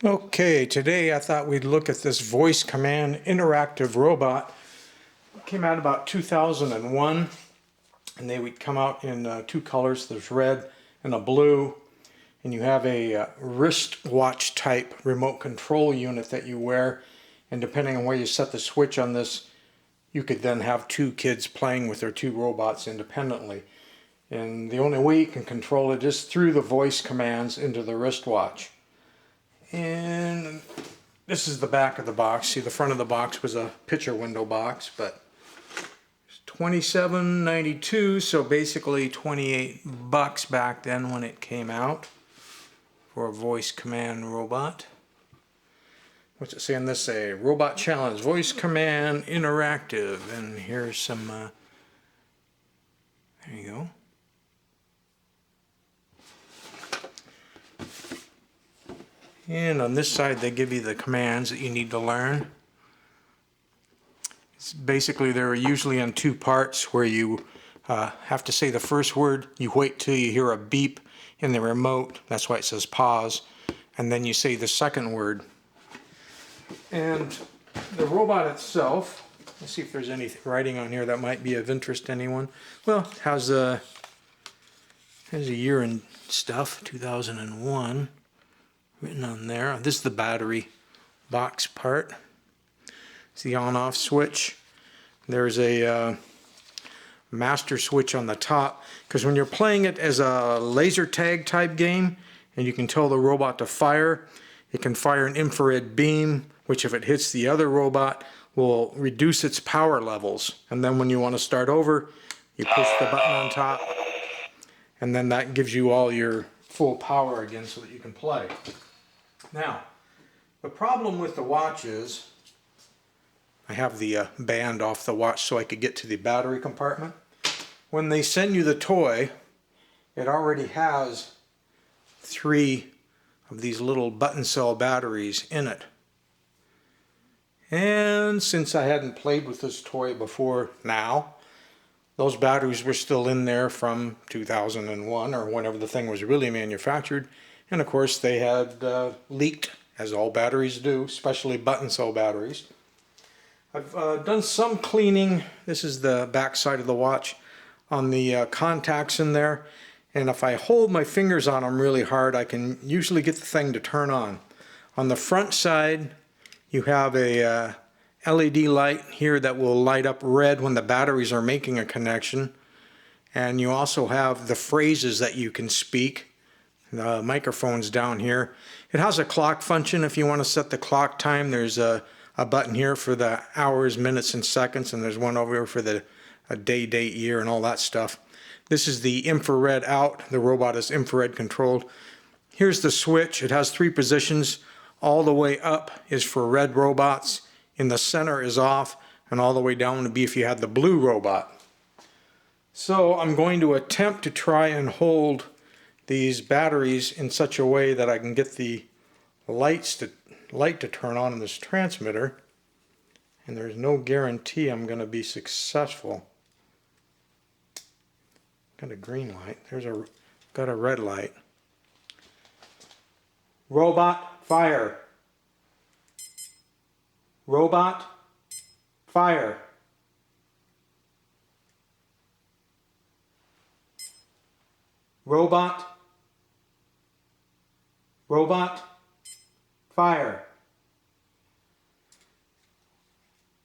Okay, today I thought we'd look at this voice command interactive robot. It came out about 2001, and they would come out in two colors. There's red and a blue, and you have a wristwatch type remote control unit that you wear, and depending on where you set the switch on this, you could then have two kids playing with their two robots independently. And the only way you can control it is through the voice commands into the wristwatch. And this is the back of the box. See, the front of the box was a picture window box, but it's $27.92, so basically $28 back then when it came out for a voice command robot. What's it saying? This a robot challenge, voice command interactive, and here's some. There you go. And on this side they give you the commands that you need to learn. It's basically, they're usually in two parts where you have to say the first word, you wait till you hear a beep in the remote, that's why it says pause, and then you say the second word. And the robot itself, let's see if there's any writing on here that might be of interest to anyone. Well, it has a year and stuff, 2001. Written on there. This is the battery box part. It's the on-off switch. There's a master switch on the top, because when you're playing it as a laser tag type game and you can tell the robot to fire, it can fire an infrared beam, which if it hits the other robot will reduce its power levels. And then when you want to start over, you push the button on top, and then that gives you all your full power again so that you can play. Now, the problem with the watch is, I have the band off the watch so I could get to the battery compartment. When they send you the toy, it already has 3 of these little button cell batteries in it. And since I hadn't played with this toy before now, those batteries were still in there from 2001 or whenever the thing was really manufactured. And of course they had leaked, as all batteries do, especially button cell batteries. I've done some cleaning. This is the back side of the watch on the contacts in there. And if I hold my fingers on them really hard, I can usually get the thing to turn on. On the front side, you have a LED light here that will light up red when the batteries are making a connection. And you also have the phrases that you can speak. The microphone's down here. It has a clock function if you want to set the clock time. There's a button here for the hours, minutes, and seconds, and there's one over here for the day, date, year, and all that stuff. This is the infrared out. The robot is infrared controlled. Here's the switch. It has 3 positions. All the way up is for red robots. In the center is off, and all the way down would be if you had the blue robot. So I'm going to attempt to try and hold these batteries in such a way that I can get the light to turn on in this transmitter, and there's no guarantee I'm going to be successful. Got a green light. Got a red light. Robot, fire. Robot, fire. Robot, fire.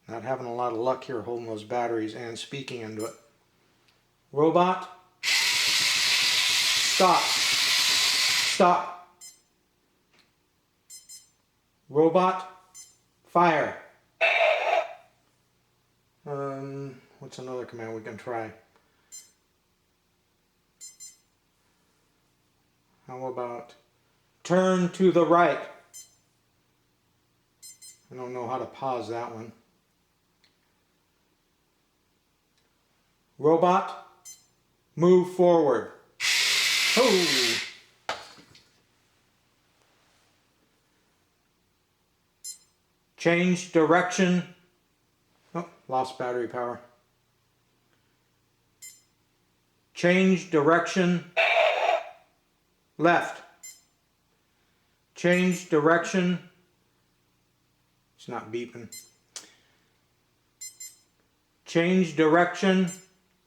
Not having a lot of luck here holding those batteries and speaking into it. Robot, stop. Stop. Robot, fire. What's another command we can try? How about turn to the right? I don't know how to pause that one. Robot, move forward. Oh. Change direction. Oh, lost battery power. Change direction. Left. change direction. It's not beeping. Change direction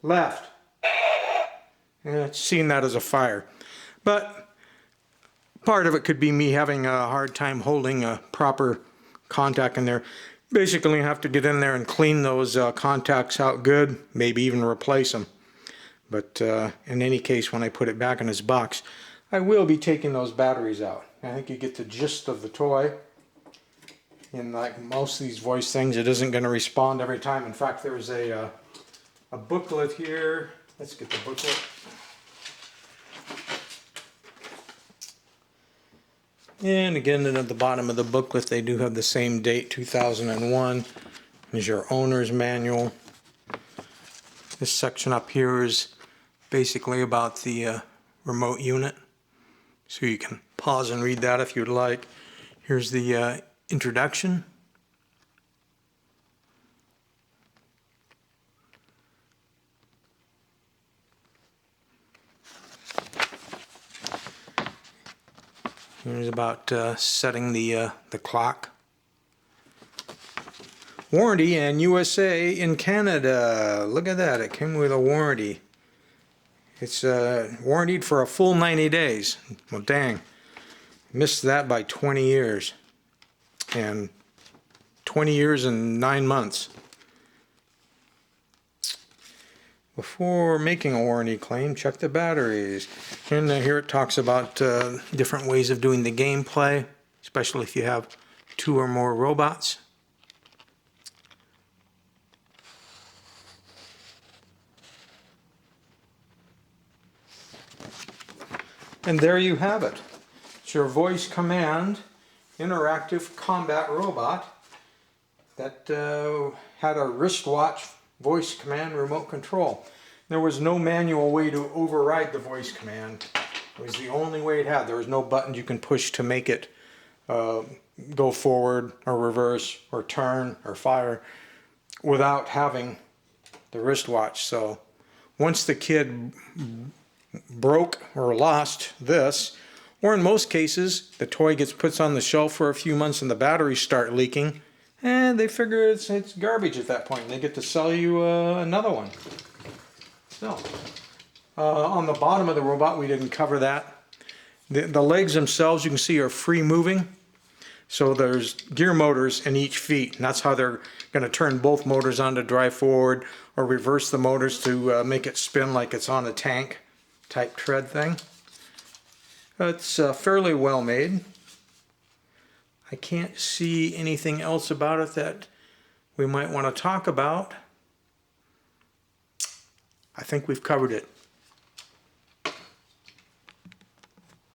left. And it's seeing that as a fire. But part of it could be me having a hard time holding a proper contact in there. Basically, you have to get in there and clean those contacts out good, maybe even replace them. But in any case, when I put it back in its box, I will be taking those batteries out. I think you get the gist of the toy. And like most of these voice things, it isn't going to respond every time. In fact, there's a booklet here. Let's get the booklet. And again, at the bottom of the booklet, they do have the same date, 2001. There's your owner's manual. This section up here is basically about the remote unit. So you can pause and read that if you'd like. Here's the introduction. Here's about setting the clock. Warranty and USA in Canada. Look at that, it came with a warranty. It's warranted for a full 90 days. Well, dang, missed that by 20 years. And 20 years and 9 months. Before making a warranty claim, check the batteries. And here it talks about different ways of doing the gameplay, especially if you have 2 or more robots. And there you have it. It's your voice command interactive combat robot that had a wristwatch voice command remote control. There was no manual way to override the voice command. It was the only way it had. There was no buttons you can push to make it go forward or reverse or turn or fire without having the wristwatch. So once the kid broke or lost this, or in most cases the toy gets put on the shelf for a few months and the batteries start leaking, and they figure it's garbage at that point. They get to sell you another one. So, on the bottom of the robot, we didn't cover that. The legs themselves, you can see, are free moving. So there's gear motors in each feet, and that's how they're going to turn both motors on to drive forward, or reverse the motors to make it spin like it's on a tank type tread thing. It's fairly well made. I can't see anything else about it that we might want to talk about. I think we've covered it.